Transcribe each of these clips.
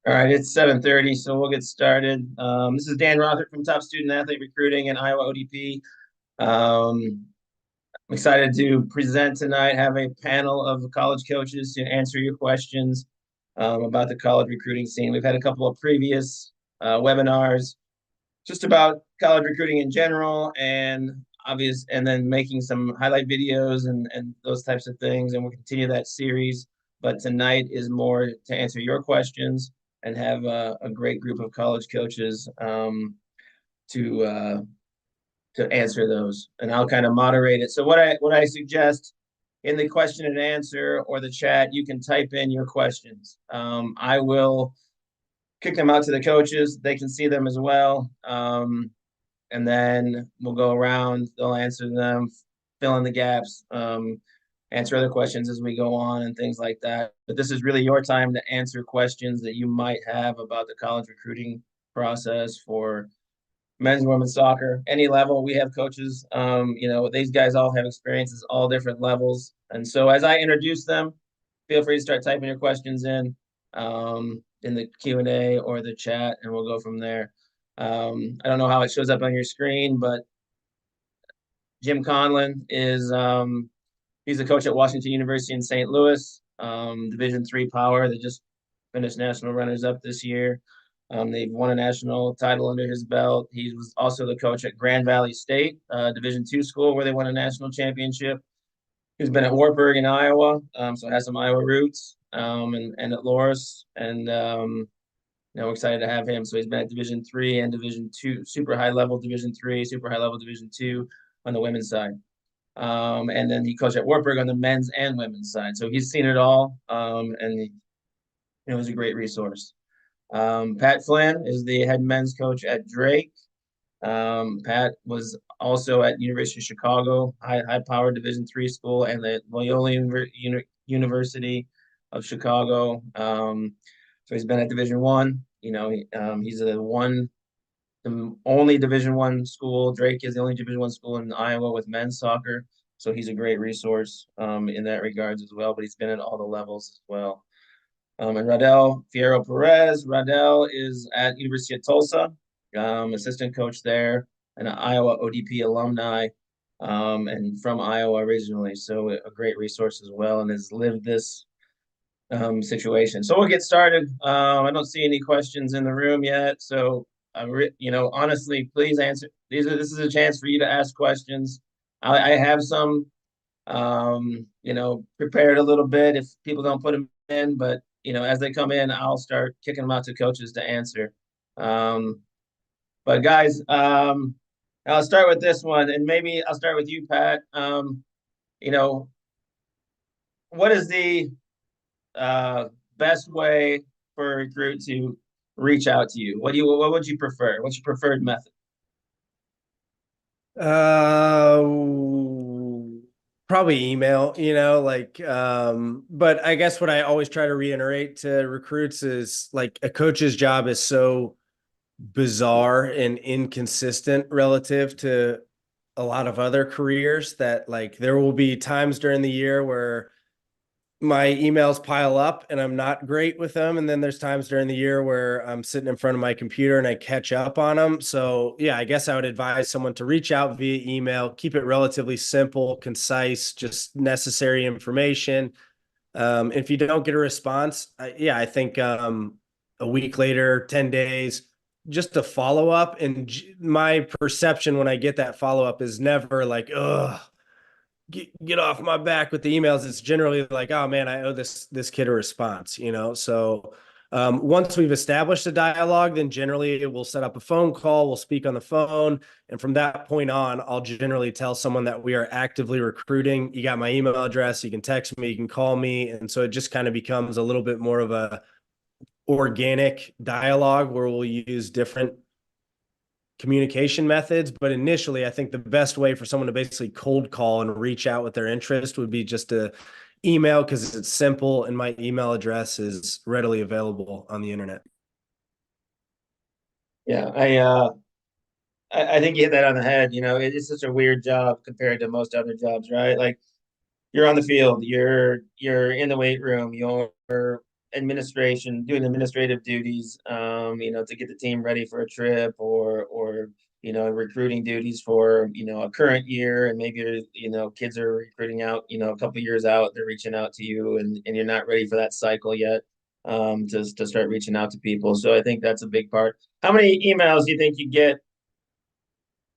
All right, it's 7:30, so we'll get started. This is Dan Rothert from Top Student Athlete Recruiting and Iowa ODP. I'm excited to present tonight, have a panel of college coaches to answer your questions about the college recruiting scene. We've had a couple of previous webinars just about college recruiting in general and then making some highlight videos and those types of things. And we'll continue that series. But tonight is more to answer your questions and have a great group of college coaches to to answer those. And I'll kind of moderate it. So what I suggest in the question and answer or the chat, you can type in your questions. I will kick them out to the coaches. They can see them as well. And then we'll go around. They'll answer them, fill in the gaps, answer other questions as we go on and things like that. But this is really your time to answer questions that you might have about the college recruiting process for men's and women's soccer, any level. We have coaches. These guys all have experiences, all different levels. And so as I introduce them, feel free to start typing your questions in the Q&A or the chat, and we'll go from there. I don't know how it shows up on your screen, but Jim Conlon is he's a coach at Washington University in St. Louis, Division III Power. They just finished national runners up this year. They've won a national title under his belt. He was also the coach at Grand Valley State, Division II school, where they won a national championship. He's been at Wartburg in Iowa, so has some Iowa roots, and at Loras, and excited to have him. So he's been at Division III and Division II, super high level Division III, super high level Division II on the women's side. And then he coached at Wartburg on the men's and women's side. So he's seen it all, and he was a great resource. Pat Flynn is the head men's coach at Drake. Pat was also at University of Chicago, high powered Division III school, and the Loyola University of Chicago. So he's been at Division I. He's the only Division I school. Drake is the only Division I school in Iowa with men's soccer. So he's a great resource in that regards as well. But he's been at all the levels as well. And Radel Fierro Perez. Radel is at University of Tulsa, assistant coach there, and an Iowa ODP alumni, and from Iowa originally. So a great resource as well, and has lived this situation. So we'll get started. I don't see any questions in the room yet. So, honestly, please answer. This is a chance for you to ask questions. I have some, prepared a little bit if people don't put them in, but as they come in, I'll start kicking them out to coaches to answer. But guys, I'll start with this one, and maybe I'll start with you, Pat. You know, what is the best way for a recruit to reach out to you? What would you prefer? What's your preferred method? Uh, Probably email, but I guess what I always try to reiterate to recruits is like a coach's job is so bizarre and inconsistent relative to a lot of other careers that like there will be times during the year where my emails pile up and I'm not great with them. And then there's times during the year where I'm sitting in front of my computer and I catch up on them. So, yeah, I guess I would advise someone to reach out via email, keep it relatively simple, concise, just necessary information. If you don't get a response, I think a week later, 10 days, just a follow up. And my perception when I get that follow up is never like, ugh, get off my back with the emails. It's generally like, oh man, I owe this kid a response. So once we've established a dialogue, then generally we'll set up a phone call, we'll speak on the phone, and from that point on, I'll generally tell someone that we are actively recruiting. You got my email address, you can text me, you can call me, and so it just kind of becomes a little bit more of a organic dialogue where we'll use different communication methods. But initially, I think the best way for someone to basically cold call and reach out with their interest would be just to email because it's simple and my email address is readily available on the internet. Yeah, I think you hit that on the head. It's such a weird job compared to most other jobs, right? Like you're on the field, you're in the weight room, you're doing administrative duties, to get the team ready for a trip or recruiting duties for, a current year, and maybe, kids are recruiting out, a couple years out, they're reaching out to you and you're not ready for that cycle yet, to start reaching out to people. So I think that's a big part. How many emails do you think you get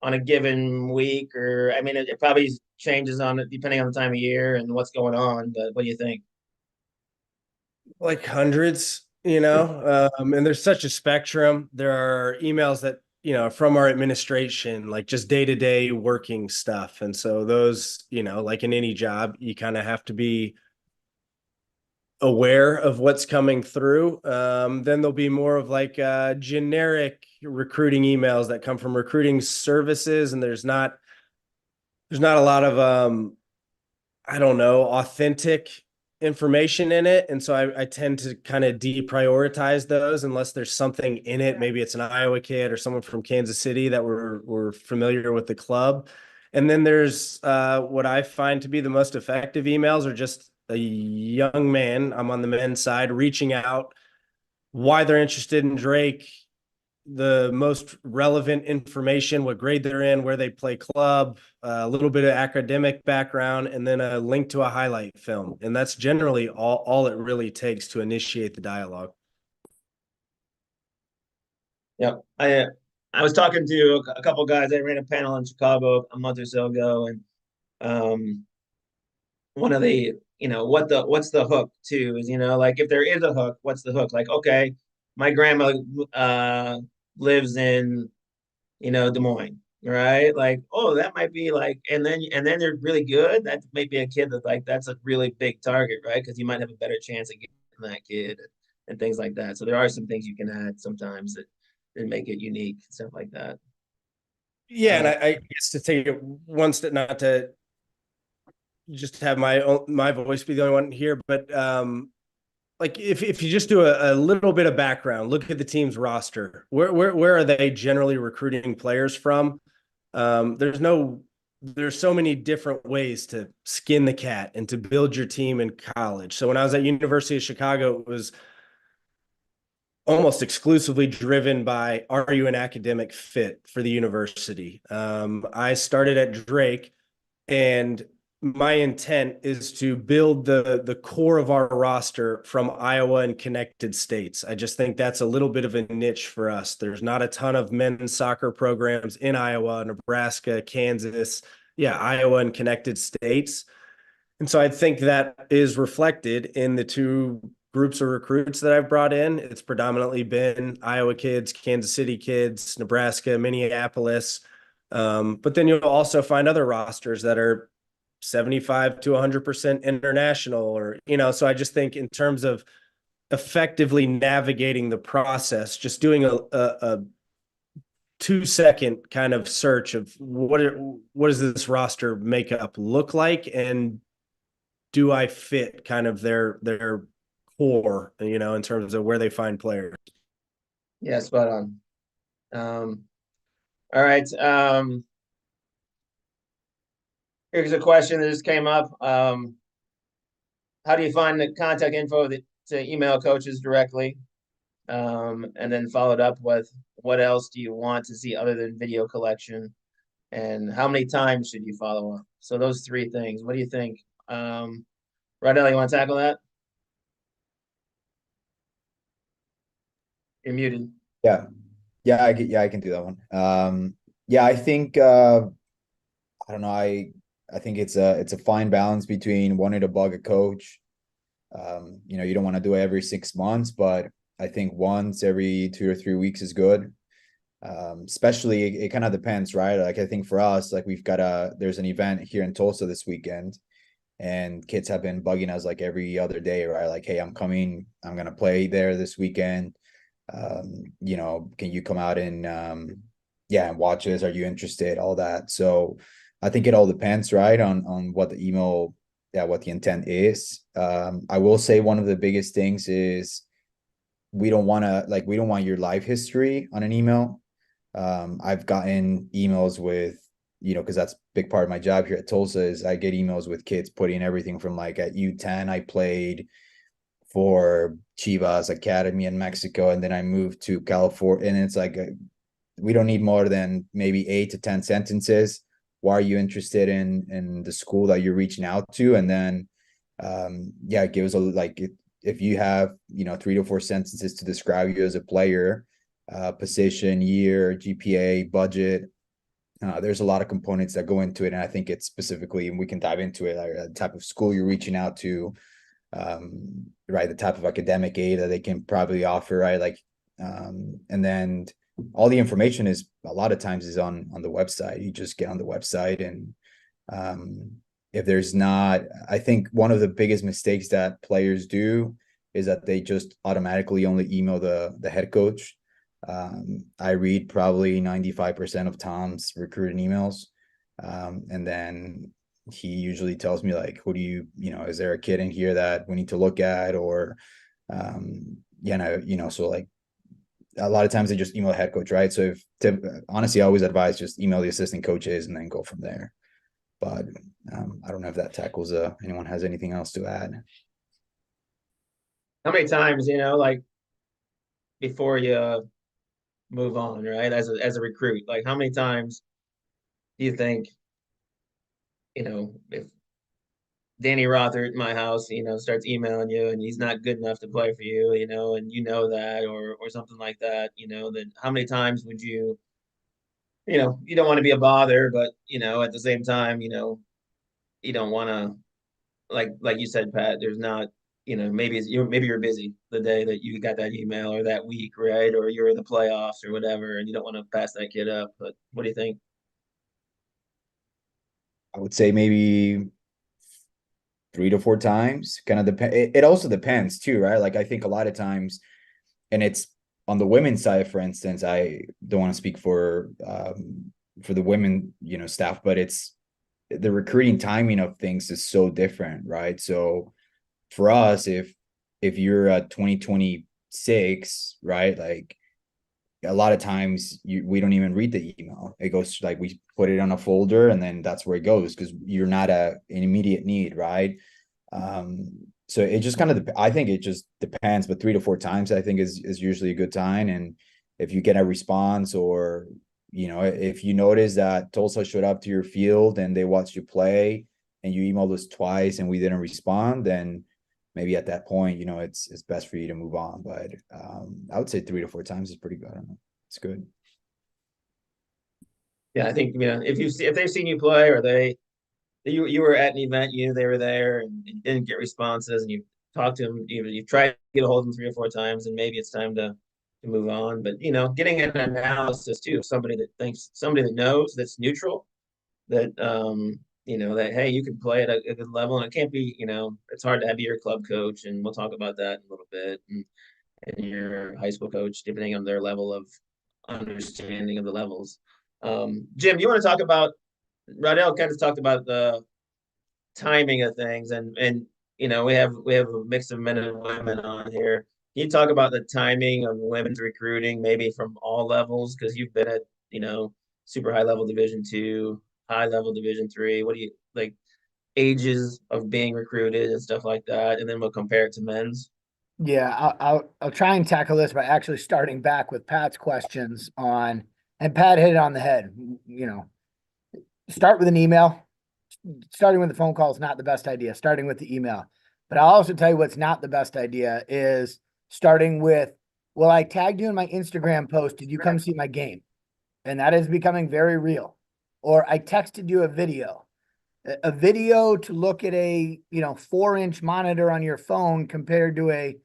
on a given week? Or, I mean, it probably changes on it depending on the time of year and what's going on, but what do you think? Like hundreds, and there's such a spectrum. There are emails that, from our administration, like just day-to-day working stuff. And so those, like in any job, you kind of have to be aware of what's coming through. Then there'll be more of like generic recruiting emails that come from recruiting services, and there's not a lot of I don't know, authentic information in it. And so I tend to kind of deprioritize those unless there's something in it. Maybe it's an Iowa kid or someone from Kansas City that we're familiar with the club. And then there's what I find to be the most effective emails are just a young man, I'm on the men's side, reaching out why they're interested in Drake, the most relevant information, what grade they're in, where they play club, a little bit of academic background, and then a link to a highlight film. And that's generally all it really takes to initiate the dialogue. Yeah, I was talking to a couple guys. I ran a panel in Chicago a month or so ago, and one of the what's the hook too is, like, if there is a hook, what's the hook? Like, okay, my grandma lives in, Des Moines, right? Like, oh, that might be like, and then they're really good. That may be a kid that, like, that's a really big target, right? Because you might have a better chance of getting that kid and things like that. So there are some things you can add sometimes that make it unique, stuff like that. Yeah, and I guess to take it one step, not to just have my voice be the only one here, but like if you just do a little bit of background, look at the team's roster. Where are they generally recruiting players from? There's so many different ways to skin the cat and to build your team in college. So when I was at University of Chicago, it was almost exclusively driven by, are you an academic fit for the university? I started at Drake, and my intent is to build the core of our roster from Iowa and connected states. I just think that's a little bit of a niche for us. There's not a ton of men's soccer programs in Iowa, Nebraska, Kansas, Iowa and connected states. And so I think that is reflected in the two groups of recruits that I've brought in. It's predominantly been Iowa kids, Kansas City kids, Nebraska, Minneapolis. But then you'll also find other rosters that are 75 to 100% international, or, so I just think in terms of effectively navigating the process, just doing a 2-second kind of search of what does this roster makeup look like, and do I fit kind of their core, in terms of where they find players. Yeah, spot on. All right. Here's a question that just came up. How do you find the contact info to email coaches directly? And then followed up with, what else do you want to see other than video collection? And how many times should you follow up? So those three things. What do you think? Rydell, you want to tackle that? You're muted. Yeah. I can do that one. I think I don't know. I think it's a fine balance between wanting to bug a coach. You don't want to do it every 6 months, but I think once every 2 or 3 weeks is good. Especially it kind of depends, right? Like, I think for us, like, there's an event here in Tulsa this weekend, and kids have been bugging us like every other day, right? Like, hey, I'm coming, I'm gonna play there this weekend. Can you come out and and watch this? Are you interested? All that. So I think it all depends, right, on what the email, what the intent is. I will say one of the biggest things is we don't want your life history on an email. I've gotten emails with, because that's a big part of my job here at Tulsa, is I get emails with kids putting everything from, like, at U10, I played for Chivas Academy in Mexico, and then I moved to California, and it's like we don't need more than maybe 8 to 10 sentences. Why are you interested in the school that you're reaching out to? And then yeah, it gives if you have 3 to 4 sentences to describe you as a player, position, year, GPA, budget. There's a lot of components that go into it, and I think it's specifically, and we can dive into it, like the type of school you're reaching out to, right, the type of academic aid that they can probably offer, right, like, and then all the information is a lot of times is on the website. You just get on the website, and if there's not, I think one of the biggest mistakes that players do is that they just automatically only email the head coach. I read probably 95% of Tom's recruiting emails. And then he usually tells me, like, who do is there a kid in here that we need to look at? Or, so like a lot of times they just email the head coach, right? So honestly, I always advise just email the assistant coaches and then go from there. But I don't know if that tackles anyone has anything else to add. How many times, like before you move on, right? As a recruit, like how many times do you think, if Danny Rother at my house, starts emailing you and he's not good enough to play for you, and that, or something like that, then how many times would you don't want to be a bother, but at the same time, you don't want to, like you said, Pat, there's not, maybe you're busy the day that you got that email or that week, right? Or you're in the playoffs or whatever, and you don't want to pass that kid up. But what do you think? I would say maybe 3 to 4 times. Kind of depend. It also depends too, right? Like I think a lot of times, and it's on the women's side, for instance. I don't want to speak for the women, staff, but it's the recruiting timing of things is so different, right? So for us, if you're at 2026, right, like a lot of times we don't even read the email. It goes like we put it on a folder and then that's where it goes because you're not an immediate need, right? So it just kind of, I think it just depends, but 3 to 4 times I think is usually a good time. And if you get a response, or if you notice that Tulsa showed up to your field and they watched you play and you emailed us twice and we didn't respond, then maybe at that point, it's best for you to move on. But I would say 3 to 4 times is pretty good. I don't know. It's good. Yeah, I think if they've seen you play, or you were at an event, they were there, and you didn't get responses, and you talked to them, you tried to get a hold of them 3 or 4 times, and maybe it's time to move on. But getting an analysis too, somebody that knows, that's neutral, that that, hey, you can play at a good level, and it can't be, it's hard to have your club coach, and we'll talk about that in a little bit, and your high school coach, depending on their level of understanding of the levels. Jim, you want to talk about, Rodell kind of talked about the timing of things, and we have a mix of men and women on here. Can you talk about the timing of women's recruiting, maybe from all levels? Because you've been at, super high level Division II, high level Division III. What do you like, ages of being recruited and stuff like that? And then we'll compare it to men's. Yeah, I'll try and tackle this by actually starting back with Pat's questions on, and Pat hit it on the head. Start with an email. Starting with the phone call is not the best idea. Starting with the email, but I'll also tell you what's not the best idea is starting with, well, I tagged you in my Instagram post. Did you come see my game? And that is becoming very real. Or I texted you a video to look at a 4-inch monitor on your phone compared to a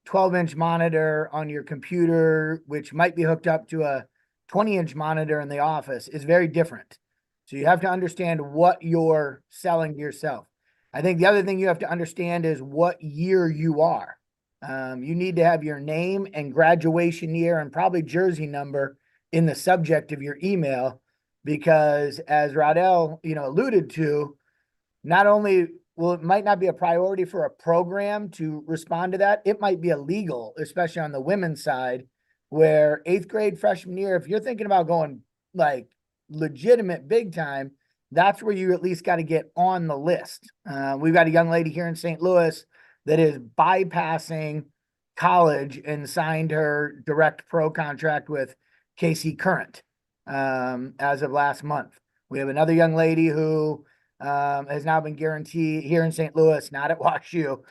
12-inch monitor on your computer, which might be hooked up to a 20-inch monitor in the office, is very different. So you have to understand what you're selling to yourself. I think the other thing you have to understand is what year you are. You need to have your name and graduation year and probably jersey number in the subject of your email, because as Rodell, alluded to, not only will it might not be a priority for a program to respond to that, it might be illegal, especially on the women's side, where 8th grade freshman year, if you're thinking about going like legitimate big time, that's where you at least got to get on the list. We've got a young lady here in St. Louis that is bypassing college and signed her direct pro contract with KC Current as of last month. We have another young lady who has now been guaranteed here in St. Louis, not at WashU,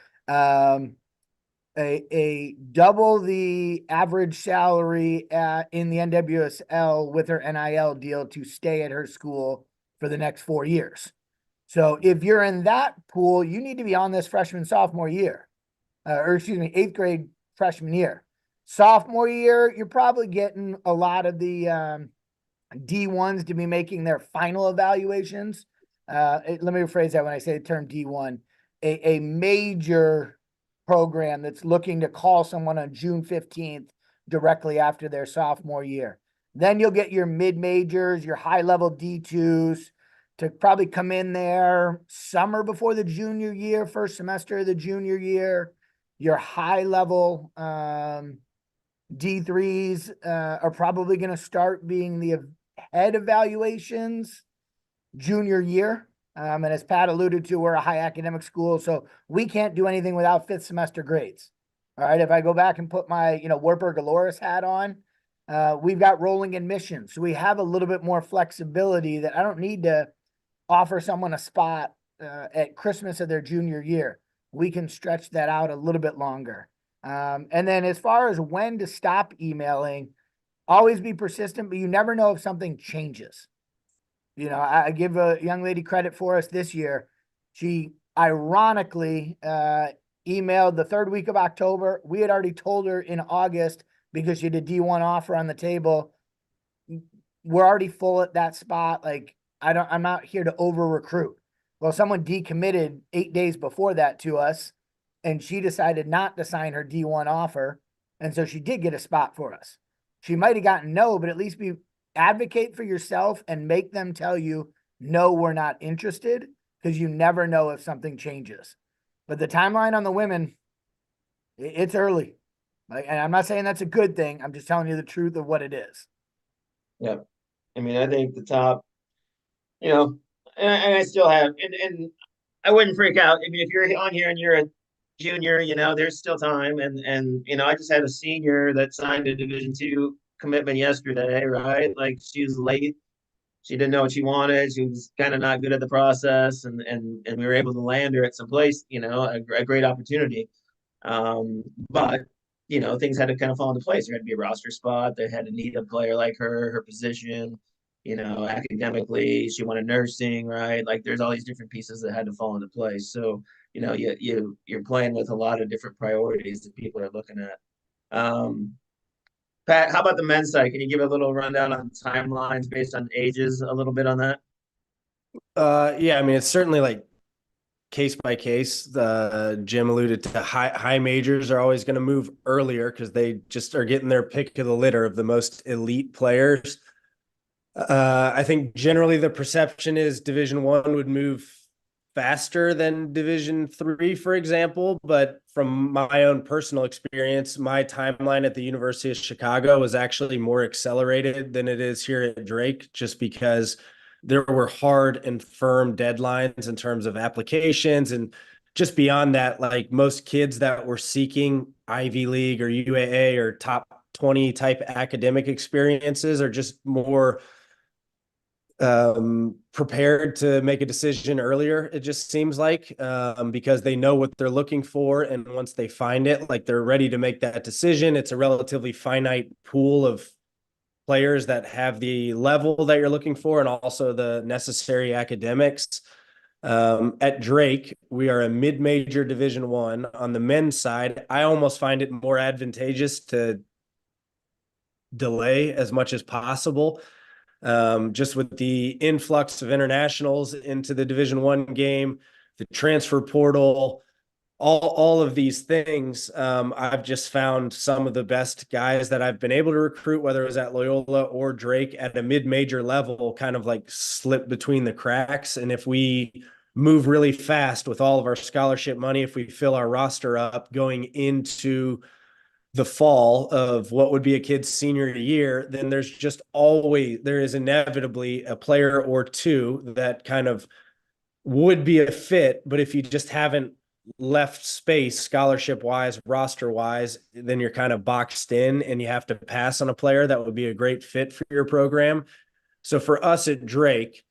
a double the average salary in the NWSL with her NIL deal to stay at her school for the next 4 years. So if you're in that pool, you need to be on this freshman sophomore year, or excuse me, 8th grade freshman year. Sophomore year, you're probably getting a lot of the D1s to be making their final evaluations. Let me rephrase that when I say the term D1, a major program that's looking to call someone on June 15th directly after their sophomore year. Then you'll get your mid-majors, your high-level D2s to probably come in there summer before the junior year, first semester of the junior year. Your high-level D3s are probably going to start being the head evaluations junior year. And as Pat alluded to, we're a high academic school, so we can't do anything without 5th semester grades. All right, if I go back and put my, Wartburg Aloris hat on, we've got rolling admissions. So we have a little bit more flexibility that I don't need to offer someone a spot at Christmas of their junior year. We can stretch that out a little bit longer. And then as far as when to stop emailing, always be persistent, but you never know if something changes. I give a young lady credit for us this year. She ironically emailed the 3rd week of October. We had already told her in August, because she had a D1 offer on the table, we're already full at that spot. Like, I'm not here to over recruit. Well, someone decommitted 8 days before that to us, and she decided not to sign her D1 offer. And so she did get a spot for us. She might have gotten no, but at least advocate for yourself and make them tell you, no, we're not interested, because you never know if something changes. But the timeline on the women, it's early. And I'm not saying that's a good thing. I'm just telling you the truth of what it is. Yeah. I mean, I think the top, and I still have, and I wouldn't freak out. I mean, if you're on here and you're a junior, there's still time. And I just had a senior that signed a Division II commitment yesterday, right? Like, she was late. She didn't know what she wanted. She was kind of not good at the process, and we were able to land her at some place, a great opportunity. But things had to kind of fall into place. There had to be a roster spot. They had to need a player like her position. Academically, she wanted nursing, right? Like, there's all these different pieces that had to fall into place. So, you're playing with a lot of different priorities that people are looking at. Pat, how about the men's side? Can you give a little rundown on timelines based on ages, a little bit on that? Yeah, I mean, it's certainly like case by case. Jim alluded to high majors are always going to move earlier because they just are getting their pick of the litter of the most elite players. I think generally the perception is Division I would move faster than Division III, for example. But from my own personal experience, my timeline at the University of Chicago was actually more accelerated than it is here at Drake, just because there were hard and firm deadlines in terms of applications. And just beyond that, like, most kids that were seeking Ivy League or UAA or top 20 type academic experiences are just more prepared to make a decision earlier, it just seems like, because they know what they're looking for, and once they find it, like, they're ready to make that decision. It's a relatively finite pool of players that have the level that you're looking for and also the necessary academics. At Drake, we are a mid-major Division I. On the men's side, I almost find it more advantageous to delay as much as possible. Just with the influx of internationals into the Division I game, the transfer portal, all of these things, I've just found some of the best guys that I've been able to recruit, whether it was at Loyola or Drake, at a mid-major level, kind of like slip between the cracks. And if we move really fast with all of our scholarship money, if we fill our roster up going into the fall of what would be a kid's senior year, then there is inevitably a player or two that kind of would be a fit. But if you just haven't left space scholarship wise, roster wise, then you're kind of boxed in and you have to pass on a player that would be a great fit for your program. So for us at Drake,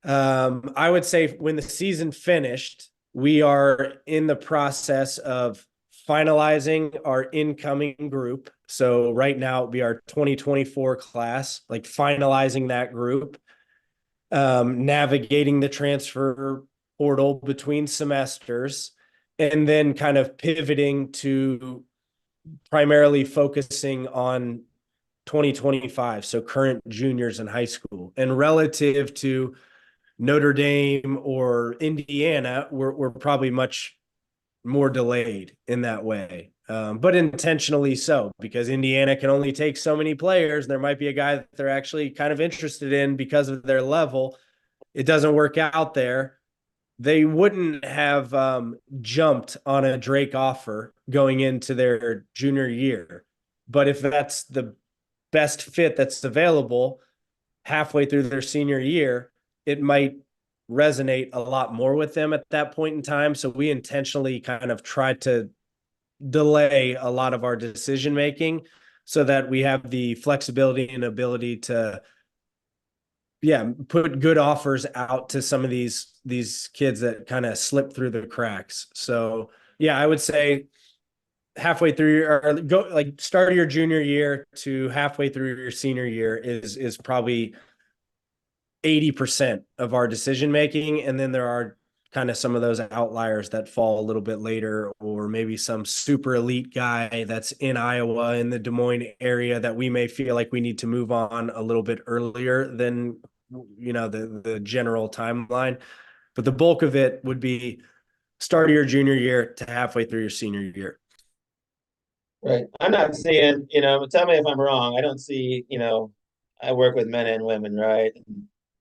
I would say when the season finished, we are in the process of finalizing our incoming group. So right now it'll be our 2024 class, like finalizing that group, navigating the transfer portal between semesters, and then kind of pivoting to primarily focusing on 2025, so current juniors in high school. And relative to Notre Dame or Indiana, we're probably much more delayed in that way, but intentionally so, because Indiana can only take so many players. There might be a guy that they're actually kind of interested in because of their level. It doesn't work out there. They wouldn't have jumped on a Drake offer going into their junior year. But if that's the best fit that's available halfway through their senior year, it might resonate a lot more with them at that point in time. So we intentionally kind of tried to delay a lot of our decision making so that we have the flexibility and ability to put good offers out to some of these kids that kind of slip through the cracks. So I would say halfway through or go like start of your junior year to halfway through your senior year is probably 80% of our decision making. And then there are kind of some of those outliers that fall a little bit later, or maybe some super elite guy that's in Iowa in the Des Moines area that we may feel like we need to move on a little bit earlier than, the general timeline. But the bulk of it would be start of your junior year to halfway through your senior year. Right. I'm not seeing, tell me if I'm wrong. I don't see, I work with men and women, right?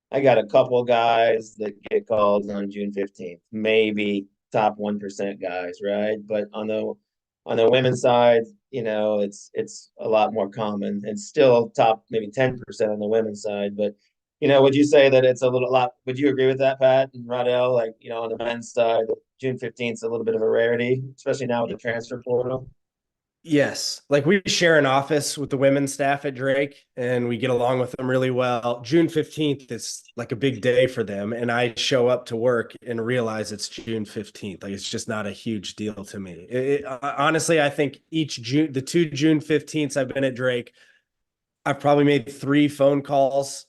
I got a couple guys that get calls on June 15th, maybe top 1% guys, right? But on the women's side, it's a lot more common. It's still top maybe 10% on the women's side, but would you say that it's a lot? Would you agree with that, Pat and Rodell? Like, on the men's side, June 15th is a little bit of a rarity, especially now with the transfer portal. Yes. Like we share an office with the women's staff at Drake and we get along with them really well. June 15th is like a big day for them. And I show up to work and realize it's June 15th. Like it's just not a huge deal to me. Honestly, I think the 2 June 15ths I've been at Drake, I've probably made 3 phone calls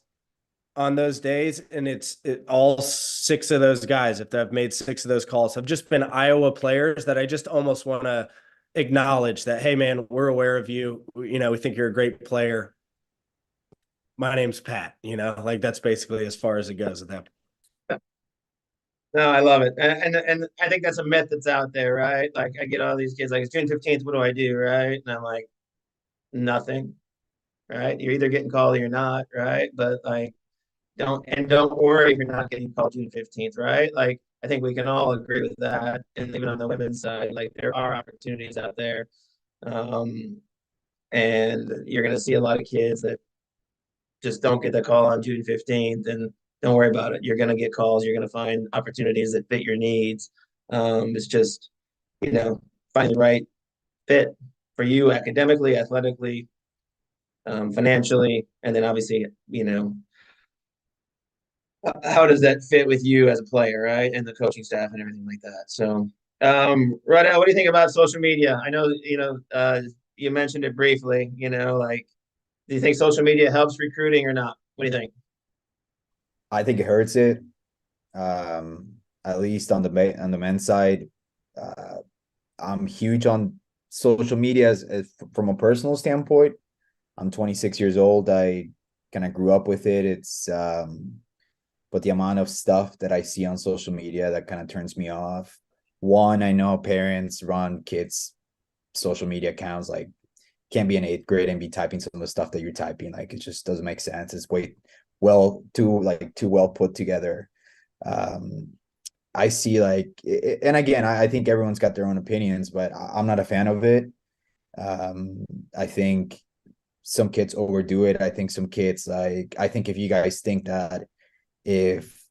on those days. And all 6 of those guys, if I've made 6 of those calls, have just been Iowa players that I just almost want to acknowledge that, hey man, we're aware of you. We think you're a great player. My name's Pat, like that's basically as far as it goes at that. No, I love it. And I think that's a myth that's out there, right? Like I get all these kids like it's June 15th, what do I do? Right. And I'm like, nothing. Right. You're either getting called or you're not, right? But like don't worry if you're not getting called June 15th, right? Like I think we can all agree with that. And even on the women's side, like there are opportunities out there. And you're gonna see a lot of kids that just don't get the call on June 15th and don't worry about it. You're going to get calls. You're going to find opportunities that fit your needs. It's just, find the right fit for you academically, athletically, financially, and then obviously, how does that fit with you as a player, right? And the coaching staff and everything like that. So, right now, what do you think about social media? I know, you mentioned it briefly, like, do you think social media helps recruiting or not? What do you think? I think it hurts it. At least on the men's side, I'm huge on social media as from a personal standpoint. I'm 26 years old. I kind of grew up with it. But the amount of stuff that I see on social media that kind of turns me off. One, I know parents run kids' social media accounts, like can't be in 8th grade and be typing some of the stuff that you're typing. Like it just doesn't make sense. It's too well put together. I see and again, I think everyone's got their own opinions, but I'm not a fan of it. I think some kids overdo it. I think some kids I think if you guys think that if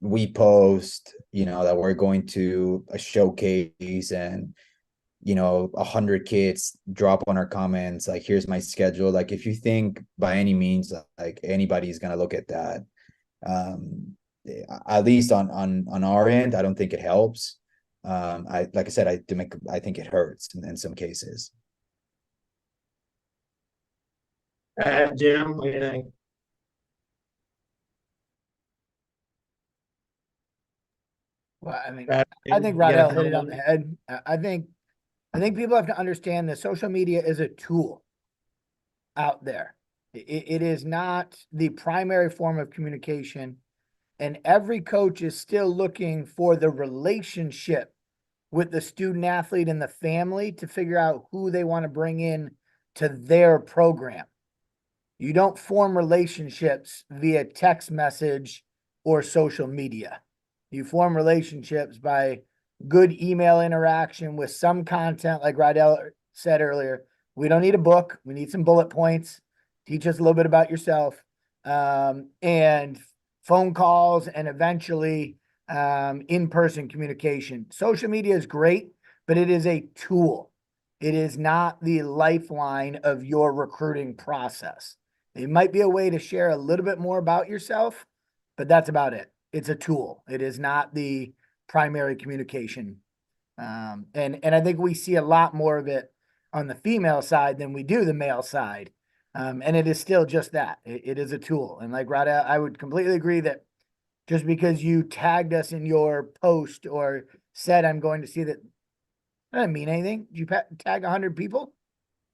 we post, that we're going to a showcase and 100 kids drop on our comments like, here's my schedule. Like, if you think by any means like anybody's gonna look at that, um at least on our end, I don't think it helps. I like I said, I think it hurts in some cases. Jim, what do you think? Well, I mean, Brad, I think you got a Rodell hit it on comment? the head. I think people have to understand that social media is a tool out there. It is not the primary form of communication, and every coach is still looking for the relationship with the student athlete and the family to figure out who they want to bring in to their program. You don't form relationships via text message or social media. You form relationships by good email interaction with some content, like Rydell said earlier. We don't need a book. We need some bullet points. Teach us a little bit about yourself. And phone calls, and eventually in-person communication. Social media is great, but it is a tool. It is not the lifeline of your recruiting process. It might be a way to share a little bit more about yourself, but that's about it. It's a tool. It is not the primary communication. And I think we see a lot more of it on the female side than we do the male side. And it is still just that. It is a tool. And like Rada, I would completely agree that just because you tagged us in your post or said, I'm going to see that, that doesn't mean anything. Did you tag 100 people?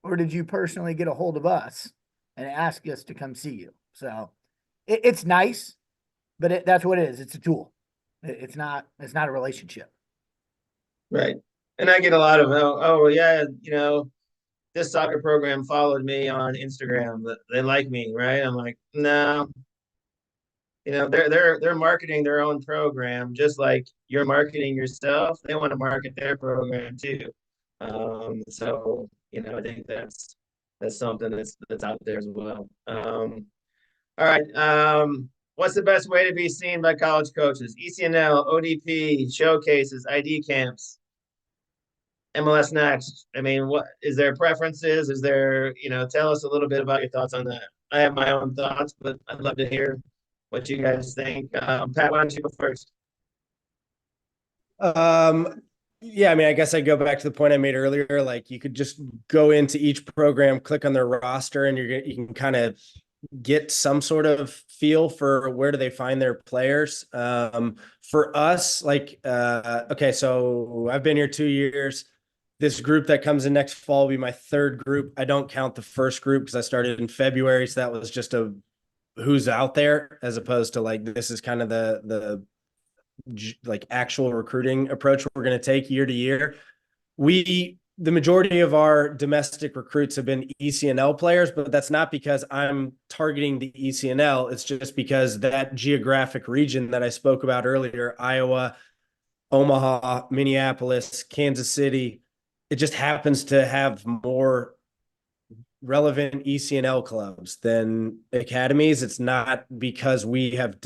Or did you personally get a hold of us and ask us to come see you? So it's nice, but that's what it is. It's a tool. It's not a relationship. Right. And I get a lot of, oh yeah, this soccer program followed me on Instagram. They like me, right? I'm like, no, they're marketing their own program just like you're marketing yourself. They want to market their program too. So I think that's something that's out there as well. All right. What's the best way to be seen by college coaches? ECNL, ODP, showcases, ID camps, MLS Next. I mean, what is there preferences? Is there, tell us a little bit about your thoughts on that. I have my own thoughts, but I'd love to hear what you guys think. Pat, why don't you go first? Yeah, I mean, I guess I go back to the point I made earlier. Like, you could just go into each program, click on their roster, and you can kind of get some sort of feel for where do they find their players. For us, like, okay, so I've been here 2 years. This group that comes in next fall will be my third group. I don't count the first group because I started in February, so that was just a who's out there, as opposed to like this is kind of the like actual recruiting approach we're going to take year to year. The majority of our domestic recruits have been ECNL players, but that's not because I'm targeting the ECNL. It's just because that geographic region that I spoke about earlier, Iowa, Omaha, Minneapolis, Kansas City, it just happens to have more relevant ECNL clubs than academies. It's not because we have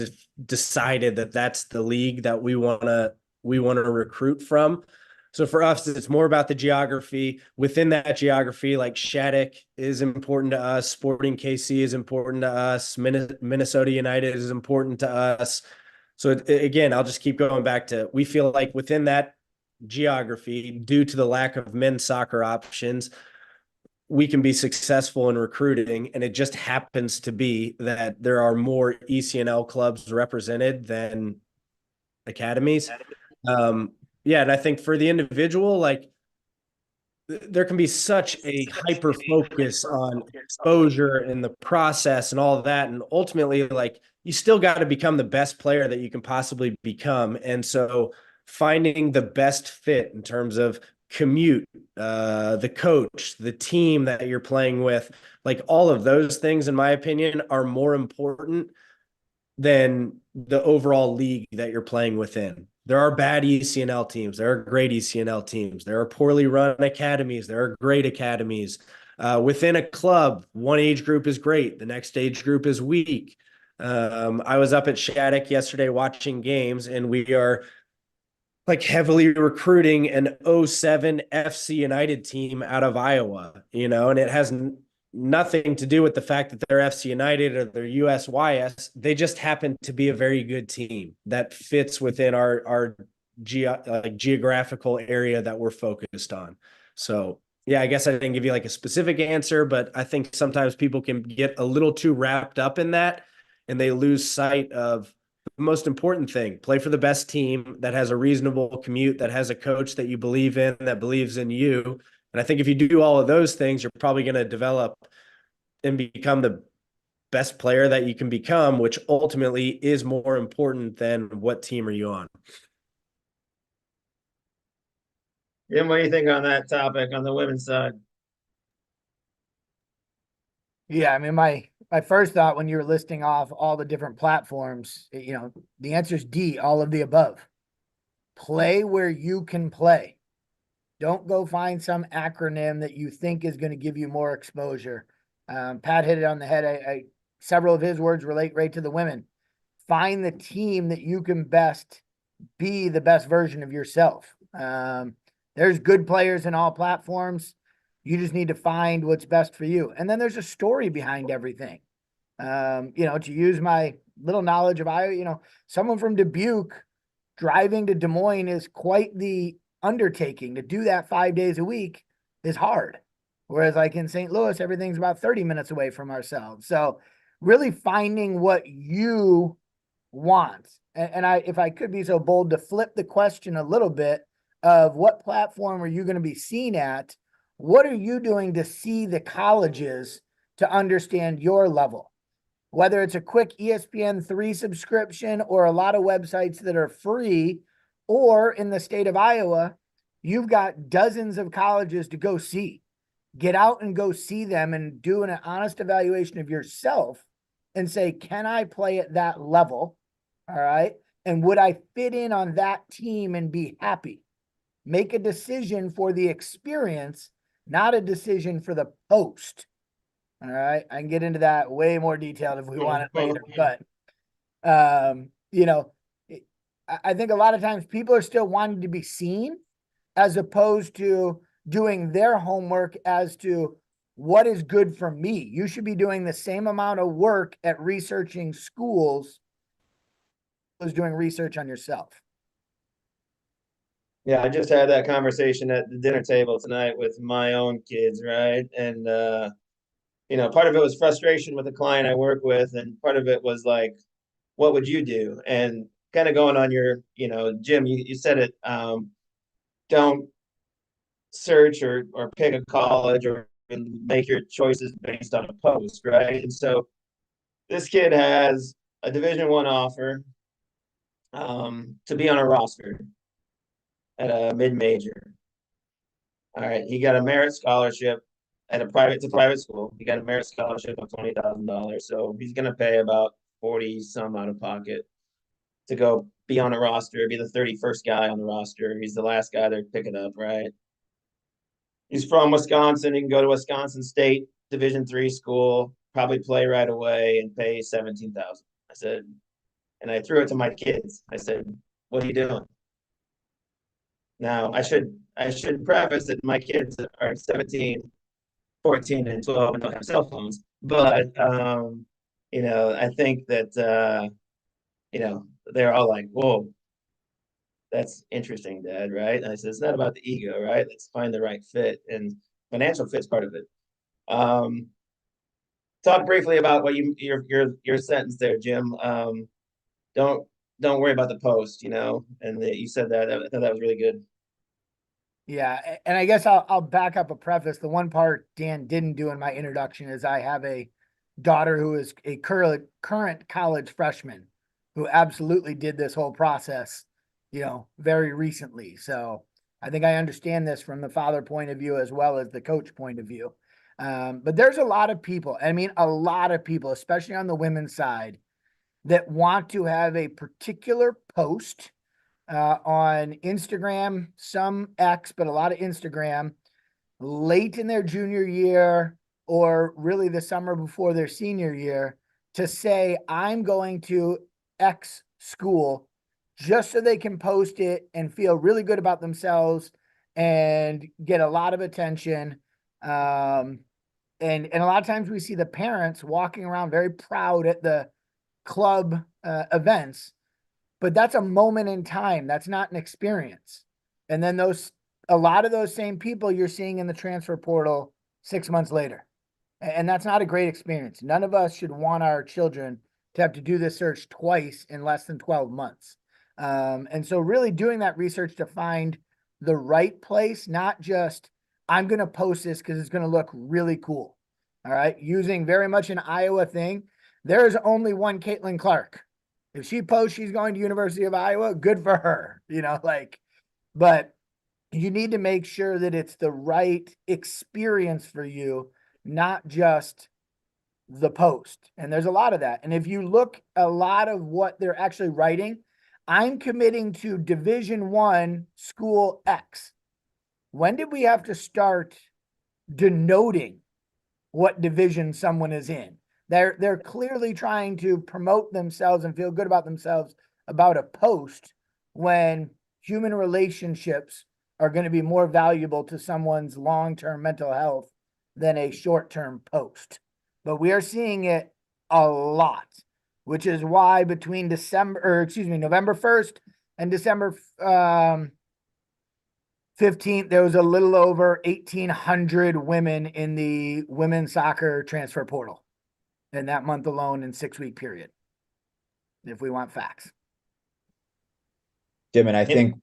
decided that that's the league that we want to recruit from. So for us, it's more about the geography. Within that geography, like Shattuck is important to us, Sporting KC is important to us, Minnesota United is important to us. So again, I'll just keep going back to, we feel like within that geography, due to the lack of men's soccer options, we can be successful in recruiting. And it just happens to be that there are more ECNL clubs represented than academies. Yeah. And I think for the individual, like, there can be such a hyper focus on exposure and the process and all of that. And ultimately, like, you still got to become the best player that you can possibly become. And so finding the best fit in terms of commute, the coach, the team that you're playing with, like all of those things, in my opinion, are more important than the overall league that you're playing within. There are bad ECNL teams. There are great ECNL teams. There are poorly run academies. There are great academies. Within a club, one age group is great. The next age group is weak. I was up at Shattuck yesterday watching games, and we are like heavily recruiting an '07 FC United team out of Iowa, and it has nothing to do with the fact that they're FC United or they're USYS. They just happen to be a very good team that fits within our geographical area that we're focused on. So yeah, I guess I didn't give you like a specific answer, but I think sometimes people can get a little too wrapped up in that and they lose sight of the most important thing: play for the best team that has a reasonable commute, that has a coach that you believe in, that believes in you. And I think if you do all of those things, you're probably going to develop and become the best player that you can become, which ultimately is more important than what team are you on. Jim, what do you think on that topic on the women's side? Yeah, I mean, my first thought when you were listing off all the different platforms, the answer is D, all of the above. Play where you can play. Don't go find some acronym that you think is going to give you more exposure. Pat hit it on the head. Several of his words relate right to the women. Find the team that you can best be the best version of yourself. There's good players in all platforms. You just need to find what's best for you. And then there's a story behind everything. To use my little knowledge of Iowa, someone from Dubuque driving to Des Moines is quite the undertaking. To do that 5 days a week is hard. Whereas like in St. Louis, everything's about 30 minutes away from ourselves. So really finding what you want. And if I could be so bold to flip the question a little bit of what platform are you going to be seen at? What are you doing to see the colleges to understand your level? Whether it's a quick ESPN3 subscription or a lot of websites that are free, or in the state of Iowa, you've got dozens of colleges to go see. Get out and go see them and do an honest evaluation of yourself and say, can I play at that level? All right. And would I fit in on that team and be happy? Make a decision for the experience, not a decision for the post. All right. I can get into that way more detailed if we want it later. But, I think a lot of times people are still wanting to be seen as opposed to doing their homework as to what is good for me. You should be doing the same amount of work at researching schools as doing research on yourself. Yeah, I just had that conversation at the dinner table tonight with my own kids, right? And part of it was frustration with the client I work with, and part of it was like, what would you do? And kind of going on your, Jim, you said it, don't search or pick a college or make your choices based on a post, right? And so this kid has a Division I offer to be on a roster at a mid-major. All right, he got a merit scholarship at a private school. He got a merit scholarship of $20,000, so he's gonna pay about 40 some out of pocket to go be on a roster, be the 31st guy on the roster. He's the last guy they're picking up, right? He's from Wisconsin. He can go to Wisconsin State Division III school, probably play right away, and pay 17,000. I said, and I threw it to my kids. I said, "What are you doing?" Now, I should preface that my kids are 17, 14, and 12 and don't have cell phones. But I think that they're all like, "Whoa, that's interesting, Dad." Right? And I said, "It's not about the ego, right? Let's find the right fit, and financial fit's part of it." Talk briefly about what your sentence there, Jim. Don't don't worry about the post, and you said that. I thought that was really good. Yeah, and I guess I'll back up a preface. The one part Dan didn't do in my introduction is I have a daughter who is a current college freshman who absolutely did this whole process, very recently. So I think I understand this from the father point of view as well as the coach point of view. But there's a lot of people, a lot of people, especially on the women's side, that want to have a particular post on Instagram, some X, but a lot of Instagram, late in their junior year or really the summer before their senior year, to say, I'm going to X school just so they can post it and feel really good about themselves and get a lot of attention. And a lot of times we see the parents walking around very proud at the club events, but that's a moment in time. That's not an experience. And then a lot of those same people you're seeing in the transfer portal 6 months later. And that's not a great experience. None of us should want our children to have to do this search twice in less than 12 months. And so really doing that research to find the right place, not just, I'm going to post this because it's going to look really cool. All right. Using very much an Iowa thing. There is only one Caitlin Clark. If she posts she's going to University of Iowa, good for her, but you need to make sure that it's the right experience for you, not just the post. And there's a lot of that. And if you look a lot of what they're actually writing, I'm committing to Division I school X. When did we have to start denoting what division someone is in? They're clearly trying to promote themselves and feel good about themselves about a post when human relationships are going to be more valuable to someone's long-term mental health than a short-term post. But we are seeing it a lot, which is why between November 1st and December 15th, there was a little over 1,800 women in the women's soccer transfer portal in that month alone in 6-week period, if we want facts. Jim, and I think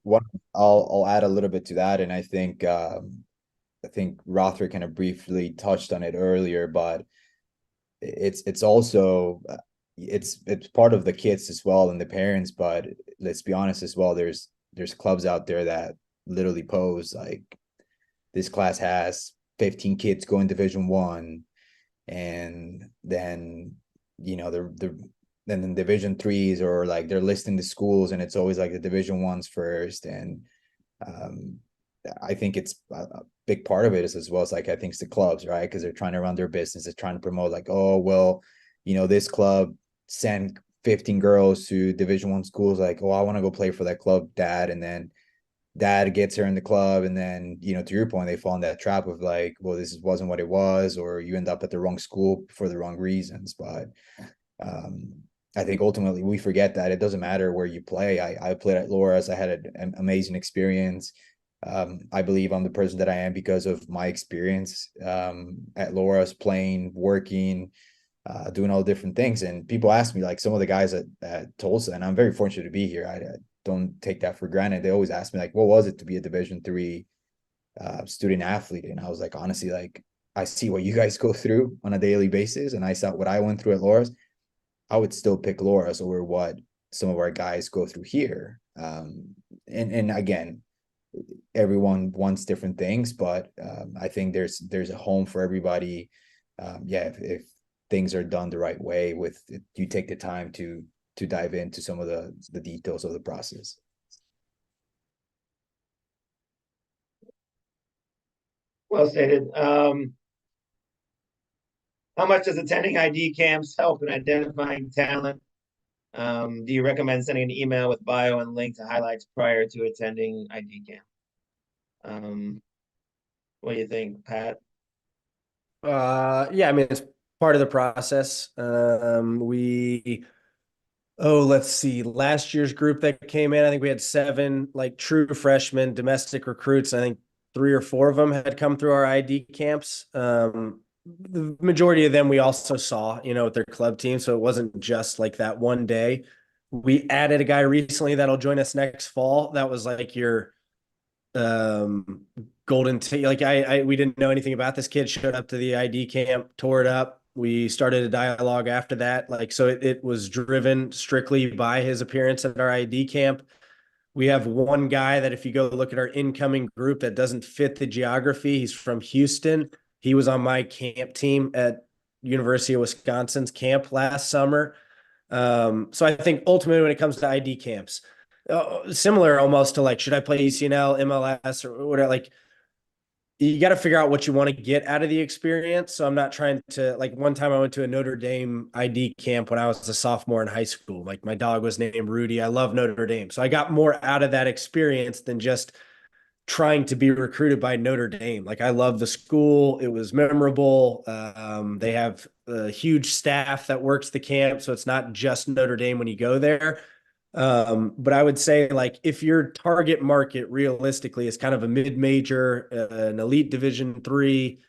I'll add a little bit to that, and I think Rothrick kind of briefly touched on it earlier, but it's also it's part of the kids as well and the parents. But let's be honest as well, there's clubs out there that literally pose like, this class has 15 kids going Division I, and then then in Division IIIs, or like they're listing the schools and it's always like the Division Is first. And I think it's a big part of it is as well as like, I think it's the clubs, right? Because they're trying to run their business, they're trying to promote like, oh, well, this club sent 15 girls to Division I schools, like, oh, I want to go play for that club, dad. And then dad gets her in the club, and then to your point, they fall in that trap of like, well, this wasn't what it was, or you end up at the wrong school for the wrong reasons. But I think ultimately we forget that it doesn't matter where you play. I played at Loras. I had an amazing experience. I believe I'm the person that I am because of my experience at Loras, playing, working, doing all different things. And people ask me, like some of the guys at Tulsa, and I'm very fortunate to be here. I don't take that for granted. They always ask me like, what was it to be a Division III student athlete? And I was like, honestly, like, I see what you guys go through on a daily basis, and I saw what I went through at Loras. I would still pick Loras over what some of our guys go through here. And again, everyone wants different things, but I think there's a home for everybody. If things are done the right way, with you take the time to dive into some of the details of the process. Well stated. How much does attending ID camps help in identifying talent? Do you recommend sending an email with bio and link to highlights prior to attending ID camp? What do you think, Pat? Yeah, I mean, it's part of the process. Let's see, last year's group that came in, I think we had 7 like true freshmen, domestic recruits. I think 3 or 4 of them had come through our ID camps. The majority of them we also saw, with their club team. So it wasn't just like that one day. We added a guy recently that'll join us next fall. That was like your golden we didn't know anything about this kid, showed up to the ID camp, tore it up. We started a dialogue after that. So it was driven strictly by his appearance at our ID camp. We have one guy that if you go look at our incoming group that doesn't fit the geography, he's from Houston. He was on my camp team at University of Wisconsin's camp last summer. So I think ultimately when it comes to ID camps, similar almost to like, should I play ECNL, MLS, or whatever, like you got to figure out what you want to get out of the experience. So I'm not trying to, like, one time I went to a Notre Dame ID camp when I was a sophomore in high school. Like, my dog was named Rudy. I love Notre Dame. So I got more out of that experience than just trying to be recruited by Notre Dame. Like, I love the school. It was memorable. They have a huge staff that works the camp. So it's not just Notre Dame when you go there. But I would say, like, if your target market realistically is kind of a mid-major, an elite Division III,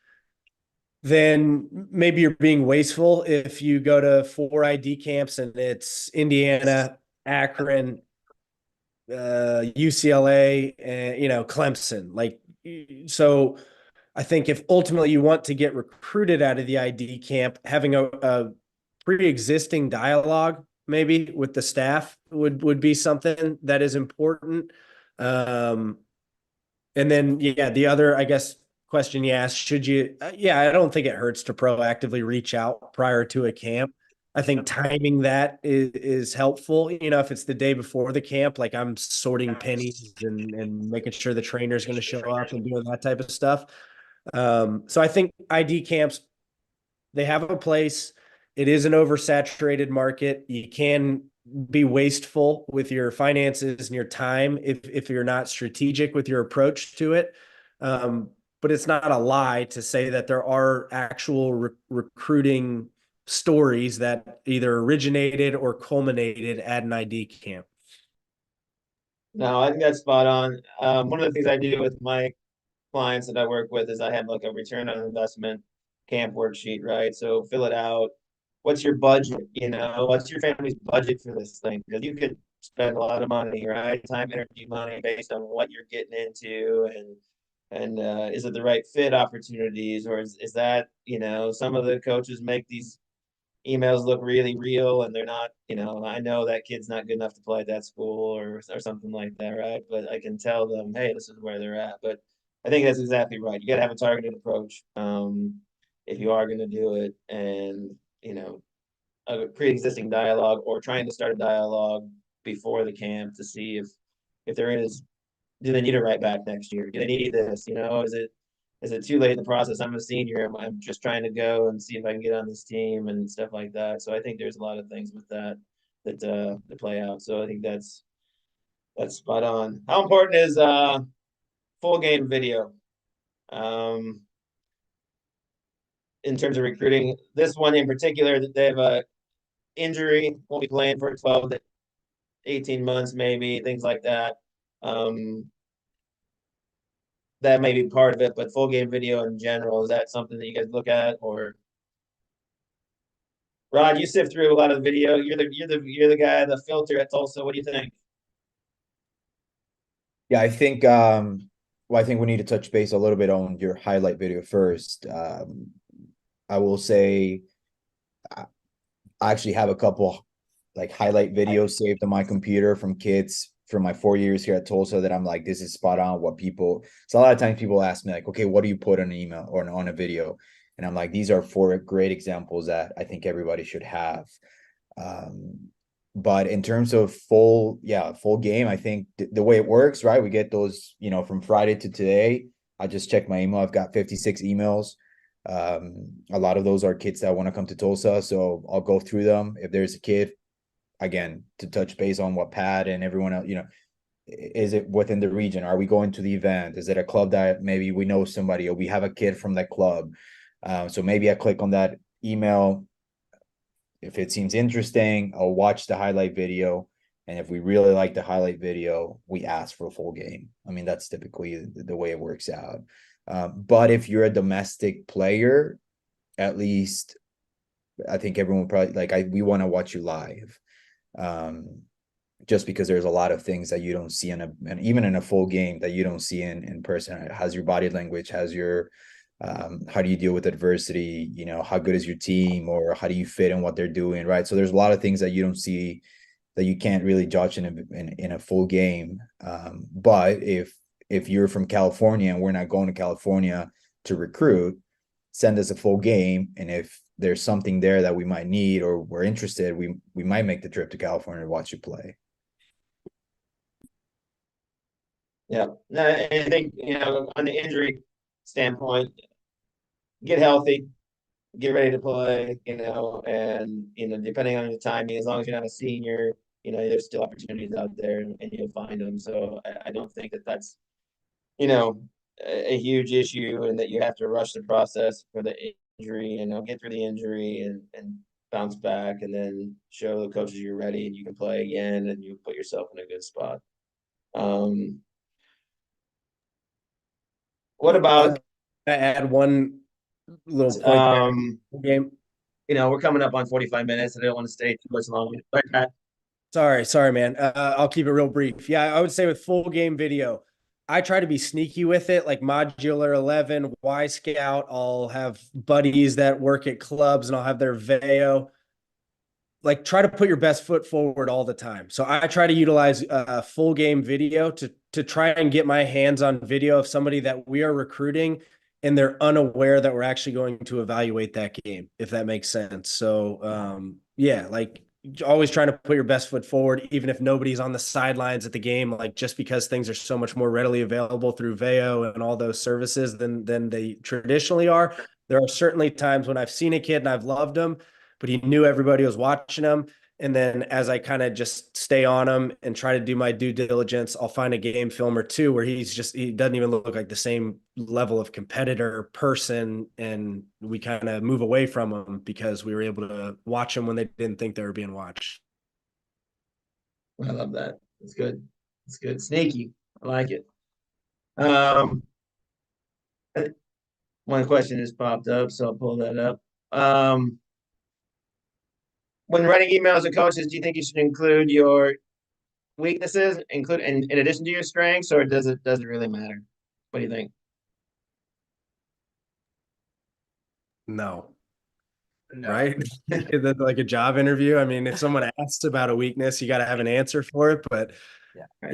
then maybe you're being wasteful if you go to 4 ID camps and it's Indiana, Akron, UCLA, and, Clemson. Like, so I think if ultimately you want to get recruited out of the ID camp, having a pre-existing dialogue maybe with the staff would be something that is important. And then, yeah, the other, I guess, question you asked, should you, yeah, I don't think it hurts to proactively reach out prior to a camp. I think timing that is helpful. If it's the day before the camp, like, I'm sorting pennies and making sure the trainer is going to show up and doing that type of stuff. So I think ID camps, they have a place. It is an oversaturated market. You can be wasteful with your finances and your time if you're not strategic with your approach to it. But it's not a lie to say that there are actual recruiting stories that either originated or culminated at an ID camp. No, I think that's spot on. One of the things I do with my clients that I work with is I have like a return on investment camp worksheet, right? So fill it out. What's your budget? What's your family's budget for this thing? Because you could spend a lot of money, right? Time, energy, money based on what you're getting into, and is it the right fit opportunities, or is that, some of the coaches make these emails look really real and they're not, I know that kid's not good enough to play at that school or something like that, right? But I can tell them, hey, this is where they're at. But I think that's exactly right. You got to have a targeted approach if you are going to do it, and a pre-existing dialogue or trying to start a dialogue before the camp to see if there is, do they need a right back next year? Do they need this? Is it too late in the process? I'm a senior. I'm just trying to go and see if I can get on this team and stuff like that. So I think there's a lot of things with that play out. So I think that's spot on. How important is full game video in terms of recruiting? This one in particular, that they have a injury, won't be playing for 12 to 18 months, maybe, things like that. That may be part of it, but full game video in general, is that something that you guys look at? Or Rod, you sift through a lot of the video. You're the guy, the filter at Tulsa. What do you think? Yeah, I think we need to touch base a little bit on your highlight video first. I will say I actually have a couple like highlight videos saved on my computer from kids from my 4 years here at Tulsa that I'm like, this is spot on what people. So a lot of times people ask me like, okay, what do you put on an email or on a video? And I'm like, these are 4 great examples that I think everybody should have. But in terms of full game, I think the way it works, right? We get those, from Friday to today. I just checked my email. I've got 56 emails. A lot of those are kids that want to come to Tulsa. So I'll go through them. If there's a kid, again, to touch base on what Pat and everyone else, is it within the region? Are we going to the event? Is it a club that maybe we know somebody or we have a kid from that club? So maybe I click on that email. If it seems interesting, I'll watch the highlight video. And if we really like the highlight video, we ask for a full game. I mean, that's typically the way it works out. But if you're a domestic player, at least I think everyone probably we want to watch you live. Just because there's a lot of things that you don't see and even in a full game that you don't see in person. It has your body language, has your how do you deal with adversity, how good is your team, or how do you fit in what they're doing, right? So there's a lot of things that you don't see, that you can't really judge in a full game. But if you're from California and we're not going to California to recruit, send us a full game, and if there's something there that we might need or we're interested, we might make the trip to California to watch you play. Yeah, no, I think on the injury standpoint, get healthy, get ready to play, and depending on your timing, as long as you're not a senior, there's still opportunities out there, and you'll find them. So I don't think that that's a huge issue, and that you have to rush the process for the injury, get through the injury and bounce back, and then show the coaches you're ready and you can play again, and you put yourself in a good spot. What about I add one little point game? We're coming up on 45 minutes, and I don't want to stay too much longer. Sorry, man. I'll keep it real brief. Yeah, I would say with full game video, I try to be sneaky with it, like Modular 11, Y Scout. I'll have buddies that work at clubs, and I'll have their VEO. Like, try to put your best foot forward all the time. So I try to utilize full game video to try and get my hands on video of somebody that we are recruiting, and they're unaware that we're actually going to evaluate that game, if that makes sense. So yeah, like, always trying to put your best foot forward, even if nobody's on the sidelines at the game, like, just because things are so much more readily available through VEO and all those services than they traditionally are. There are certainly times when I've seen a kid and I've loved him, but he knew everybody was watching him. And then as I kind of just stay on him and try to do my due diligence, I'll find a game film or two where he doesn't even look like the same level of competitor person. And we kind of move away from him because we were able to watch him when they didn't think they were being watched. I love that. It's good. It's good. Sneaky. I like it. One question just popped up, so I'll pull that up. When writing emails to coaches, do you think you should include your weaknesses, include in addition to your strengths, or does it really matter? What do you think? No. No. Right? Like a job interview. I mean, if someone asks about a weakness, you got to have an answer for it. But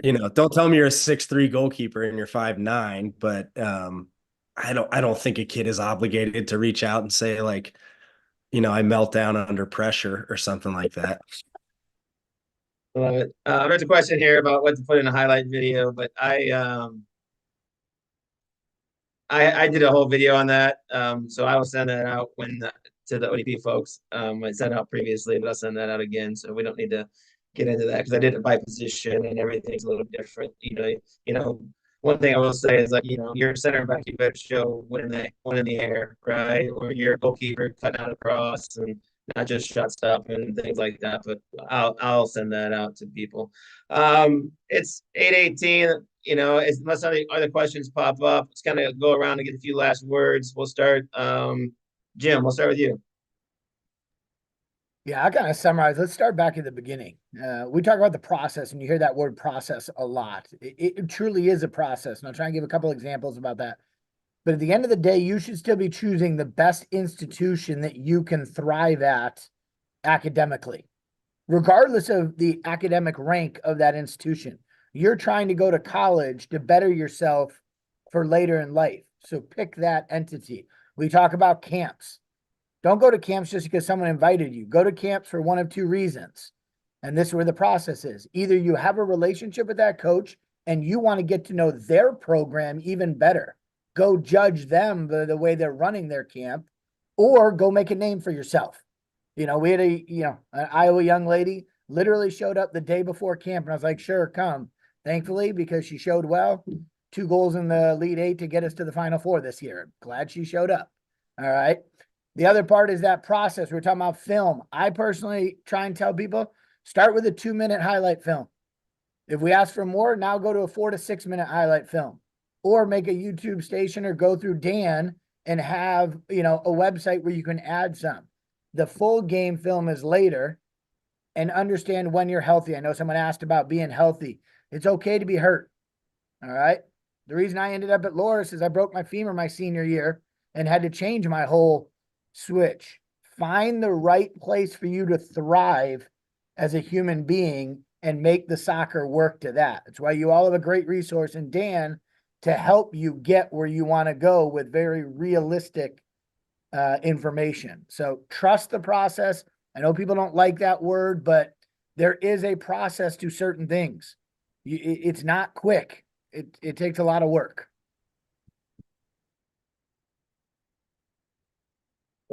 don't tell me you're a 6'3" goalkeeper and you're 5'9", but I don't think a kid is obligated to reach out and say, like, I melt down under pressure or something like that. Love it. There's a question here about what to put in a highlight video, but I did a whole video on that. So I will send that out to the ODP folks. I sent out previously, but I'll send that out again. So we don't need to get into that, because I did it by position and everything's a little different. One thing I will say is, like, you're a center back, you better show one in the air, right? Or you're a goalkeeper cutting out across, and not just shot stop and things like that. But I'll send that out to people. It's 8:18. Unless other questions pop up, let's kind of go around and get a few last words. We'll start. Jim, we'll start with you. Yeah, I kind of summarize. Let's start back at the beginning. We talk about the process, and you hear that word process a lot. It truly is a process. And I'll try and give a couple examples about that. But at the end of the day, you should still be choosing the best institution that you can thrive at academically, regardless of the academic rank of that institution. You're trying to go to college to better yourself for later in life. So pick that entity. We talk about camps. Don't go to camps just because someone invited you. Go to camps for one of two reasons. And this is where the process is. Either you have a relationship with that coach and you want to get to know their program even better. Go judge them the way they're running their camp, or go make a name for yourself. We had an Iowa young lady literally showed up the day before camp, and I was like, sure, come. Thankfully, because she showed well, 2 goals in the Elite 8 to get us to the Final Four this year. Glad she showed up. All right. The other part is that process. We're talking about film. I personally try and tell people, start with a 2-minute highlight film. If we ask for more, now go to a 4 to 6 minute highlight film, or make a YouTube station, or go through Dan and have, a website where you can add some. The full game film is later, and understand when you're healthy. I know someone asked about being healthy. It's okay to be hurt. All right. The reason I ended up at Loris is I broke my femur my senior year and had to change my whole switch. Find the right place for you to thrive as a human being and make the soccer work to that. That's why you all have a great resource in Dan to help you get where you want to go with very realistic information. So trust the process. I know people don't like that word, but there is a process to certain things. It's not quick. It takes a lot of work.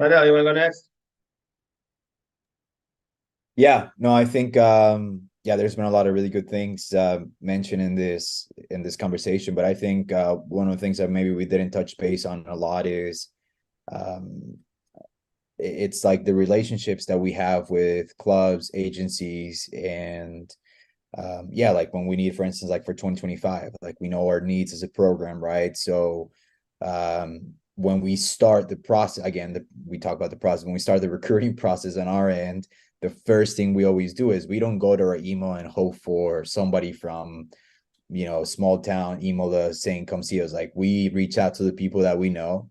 Lydell, you want to go next? Yeah, no, I think yeah, there's been a lot of really good things mentioned in this conversation, but I think one of the things that maybe we didn't touch base on a lot is um it's like the relationships that we have with clubs, agencies, and yeah, like when we need, for instance, like for 2025, like we know our needs as a program, right? So when we start the process again, we talk about the process when we start the recruiting process on our end, the first thing we always do is we don't go to our email and hope for somebody from small town email us saying come see us. Like we reach out to the people that we know,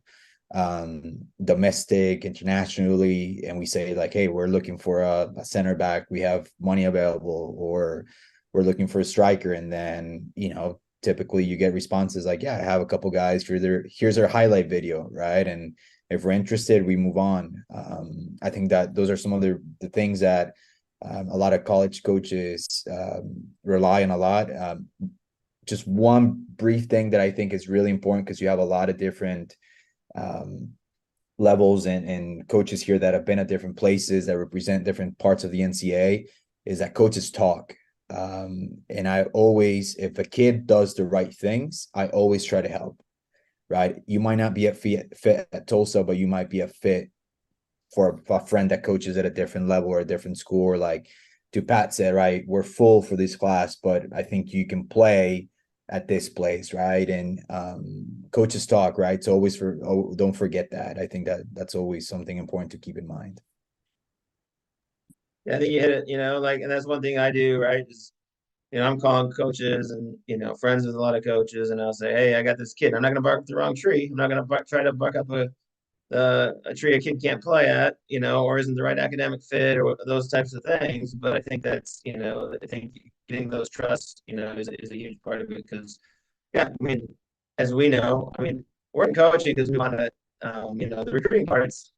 domestic, internationally, and we say like, hey, we're looking for a center back, we have money available, or we're looking for a striker. And then typically you get responses like, yeah, I have a couple guys, here's our highlight video, right? And if we're interested, we move on. I think that those are some of the things that a lot of college coaches rely on a lot. Just one brief thing that I think is really important, because you have a lot of different levels and coaches here that have been at different places that represent different parts of the NCAA, is that coaches talk. And I always, if a kid does the right things, I always try to help, right? You might not be a fit at Tulsa, but you might be a fit for a friend that coaches at a different level or a different school. Or like to Pat said, right, we're full for this class, but I think you can play at this place, right? And coaches talk, right? So always don't forget that. I think that's always something important to keep in mind. Yeah, I think you hit it, like, and that's one thing I do, right? Is, I'm calling coaches and, friends with a lot of coaches, and I'll say, hey, I got this kid. I'm not going to bark up the wrong tree. I'm not going to try to bark up a tree a kid can't play at, or isn't the right academic fit, or those types of things. But I think that's, I think getting those trusts, is a huge part of it. Because, yeah, I mean, as we know, I mean, we're in coaching because we want to, the recruiting parts.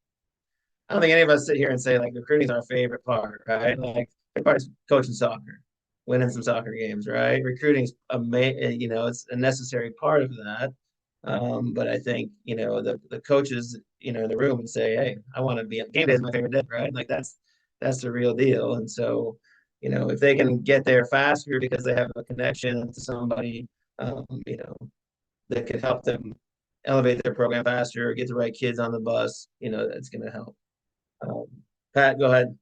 I don't think any of us sit here and say like recruiting is our favorite part, right? Like, favorite part is coaching soccer, winning some soccer games, right? Recruiting's it's a necessary part of that. But I think, the coaches, in the room would say, hey, I want to be game day is my favorite day, right? Like that's the real deal. And so, if they can get there faster because they have a connection to somebody, that could help them elevate their program faster, get the right kids on the bus, that's going to help. Um, Pat, go ahead.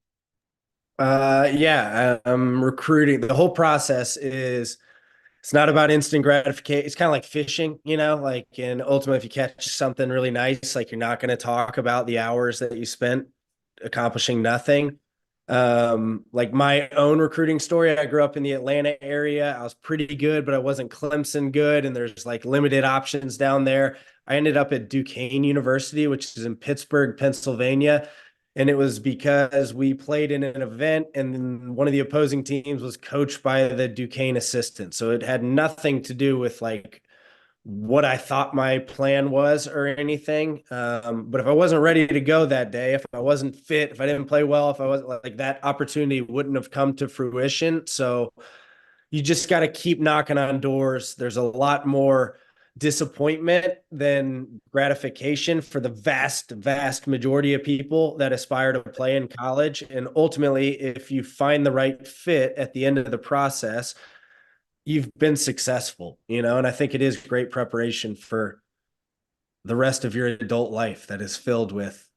Yeah, recruiting, the whole process is, it's not about instant gratification. It's kind of like fishing, like, and ultimately if you catch something really nice, like, you're not going to talk about the hours that you spent accomplishing nothing. Like my own recruiting story, I grew up in the Atlanta area. I was pretty good, but I wasn't Clemson good. And there's like limited options down there. I ended up at Duquesne University, which is in Pittsburgh, Pennsylvania. And it was because we played in an event and one of the opposing teams was coached by the Duquesne assistant. So it had nothing to do with like what I thought my plan was or anything. But if I wasn't ready to go that day, if I wasn't fit, if I didn't play well, if I wasn't, like, that opportunity wouldn't have come to fruition. So you just got to keep knocking on doors. There's a lot more disappointment than gratification for the vast majority of people that aspire to play in college. And ultimately, if you find the right fit at the end of the process, you've been successful, and I think it is great preparation for the rest of your adult life that is filled with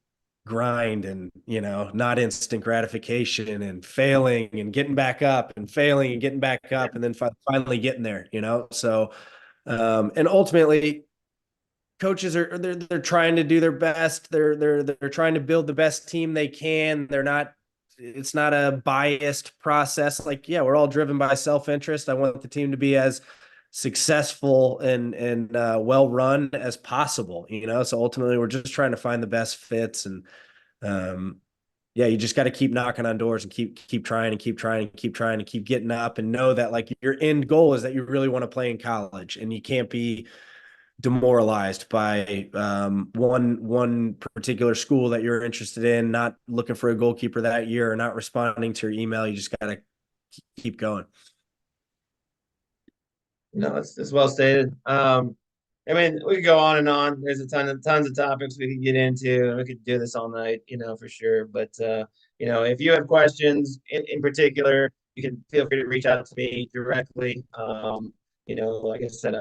grind and, not instant gratification and failing and getting back up and failing and getting back up and then finally getting there, So, and ultimately coaches they're trying to do their best. They're trying to build the best team they can. It's not a biased process. Like, yeah, we're all driven by self-interest. I want the team to be as successful and well run as possible, So ultimately we're just trying to find the best fits. And yeah, you just got to keep knocking on doors and keep trying and keep trying and keep trying and keep getting up, and know that like your end goal is that you really want to play in college, and you can't be demoralized by one particular school that you're interested in, not looking for a goalkeeper that year or not responding to your email. You just got to keep going. No, it's well stated. I mean, we could go on and on. There's tons of topics we could get into, and we could do this all night, for sure. But if you have questions in particular, you can feel free to reach out to me directly. Like I said,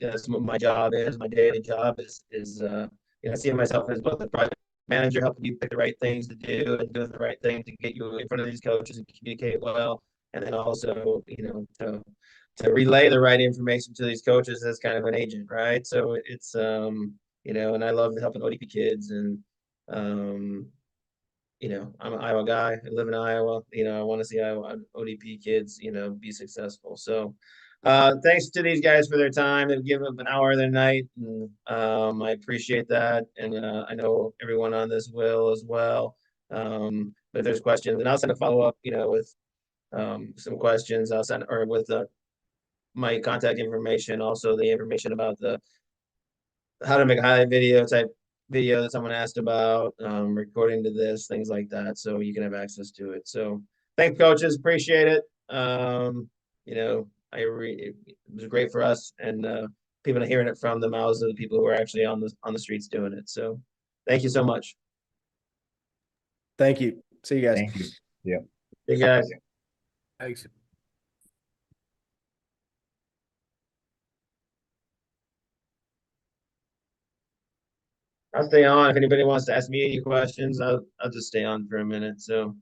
that's what my job is. My daily job is I see myself as both a project manager, helping you pick the right things to do and doing the right thing to get you in front of these coaches and communicate well, and then also, to relay the right information to these coaches as kind of an agent, right? So it's and I love helping ODP kids, and um, I'm an Iowa guy. I live in Iowa. I want to see Iowa ODP kids, be successful. So thanks to these guys for their time. They've given up an hour of their night, and I appreciate that. And I know everyone on this will as well. But if there's questions, and I'll send a follow up, with some questions. I'll send or with my contact information, also the information about the how to make a highlight video type video that someone asked about, recording to this, things like that, so you can have access to it. So thanks, coaches, appreciate it. It was great for us, and people are hearing it from the mouths of the people who are actually on the streets doing it. So thank you so much. Thank you. See you guys. Thank you. Yeah. Hey guys. Thanks. I'll stay on. If anybody wants to ask me any questions, I'll just stay on for a minute. So